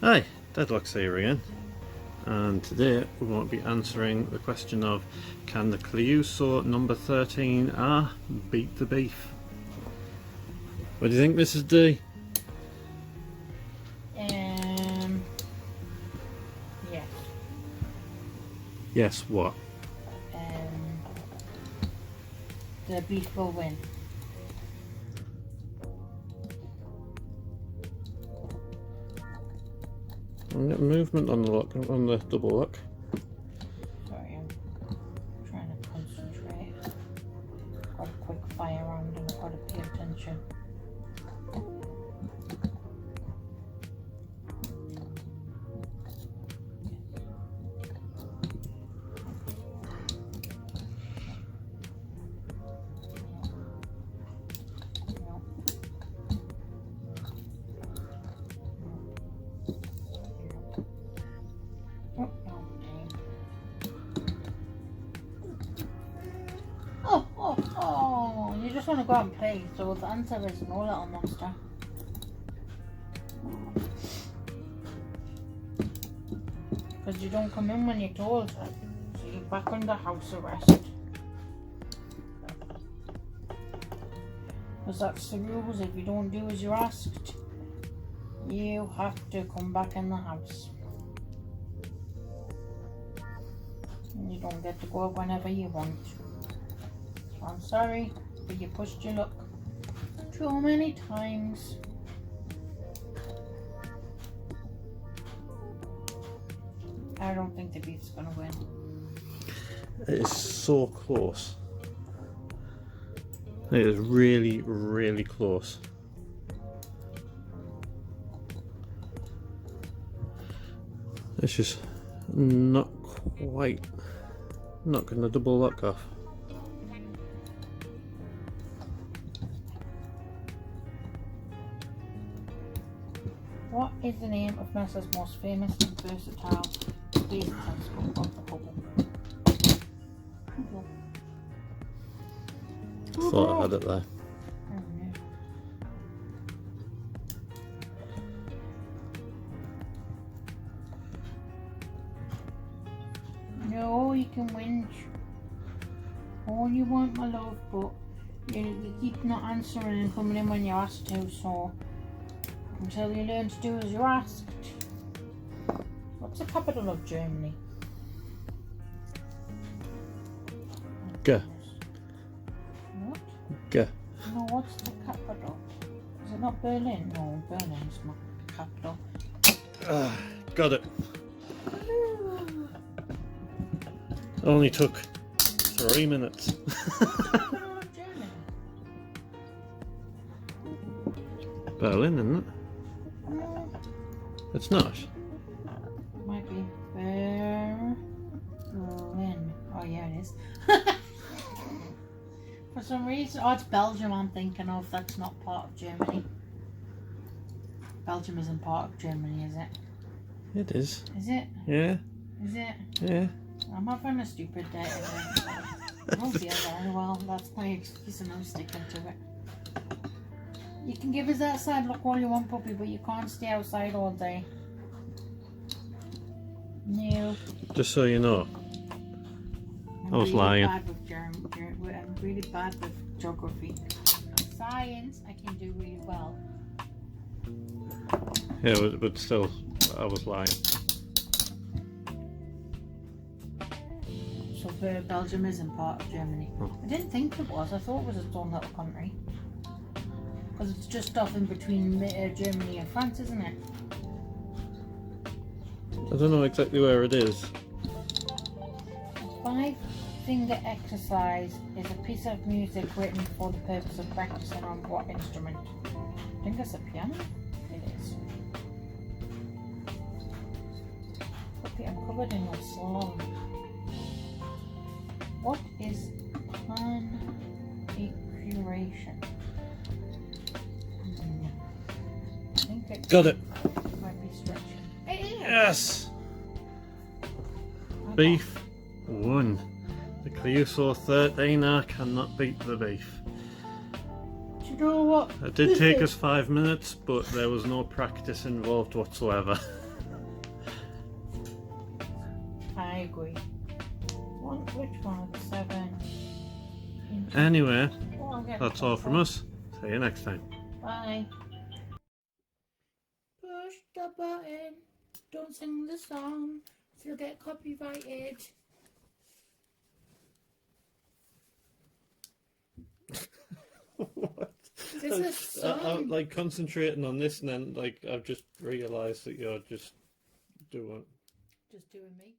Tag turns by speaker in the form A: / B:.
A: Hi, Deadlock's here again, and today we won't be answering the question of can the Clejuso number 13R beat the beef? What do you think, Mrs. D?
B: Yes.
A: Yes, what?
B: The beef will win.
A: I'm getting movement on the lock, on the double lock.
B: Sorry, I'm trying to concentrate. Got a quick fire round and I've got to pay attention. Oh, you just want to go out and play, so the answer is no, little monster. Because you don't come in when you're told, so you're back under house arrest. Because that's the rules, if you don't do as you're asked, you have to come back in the house. And you don't get to go out whenever you want. I'm sorry, but you pushed your luck too many times. I don't think the beef's gonna win.
A: It is so close. It is really, really close. It's just not quite knocking the double lock off.
B: What is the name of Mercer's most famous and versatile space telescope of the Hubble?
A: Thought I had it there.
B: No, you can whinge all you want, my love, but you keep not answering and coming in when you're asked to, so until you learn to do as you're asked. What's the capital of Germany?
A: G.
B: What?
A: G.
B: No, what's the capital? Is it not Berlin? No, Berlin's not the capital.
A: Got it. Only took 3 minutes.
B: Capital of Germany?
A: Berlin, isn't it?
B: No,
A: It's not.
B: might be Berlin. Oh yeah, it is. For some reason, oh, it's Belgium I'm thinking of. That's not part of Germany. Belgium isn't part of Germany, is it?
A: It is.
B: Is it?
A: Yeah.
B: Is it?
A: Yeah.
B: I'm having a stupid day today. I don't feel very well. That's my excuse and I'm sticking to it. You can give us that side look all you want, puppy, but you can't stay outside all day. No.
A: Just so you know, I was
B: really
A: lying.
B: Bad with I'm really bad with geography. Science, I can do really well.
A: Yeah, but still, I was lying.
B: So Belgium isn't part of Germany. I didn't think it was. I thought it was its own little country. Because it's just off in between Germany and France, isn't it?
A: I don't know exactly where it is.
B: 5-finger exercise is a piece of music written for the purpose of practicing on what instrument? I think it's a piano. It is. Okay, I'm covered in your slum. What is pan-equation? I think it
A: Got it.
B: might be stretching. It is.
A: Yes. Beef won. The Clejuso 13R cannot beat the beef.
B: Do you know what?
A: It did take us 5 minutes, but there was no practice involved whatsoever.
B: agree. Which one of the 7?
A: Anyway,
B: Oh, I'll get
A: that's
B: that
A: all from
B: one.
A: us. See you next time.
B: Bye. Push the button. Don't sing the song. You'll get copyrighted.
A: What?
B: This is song.
A: I'm like concentrating on this, and then like I've just realised that you're just doing.
B: Just doing me.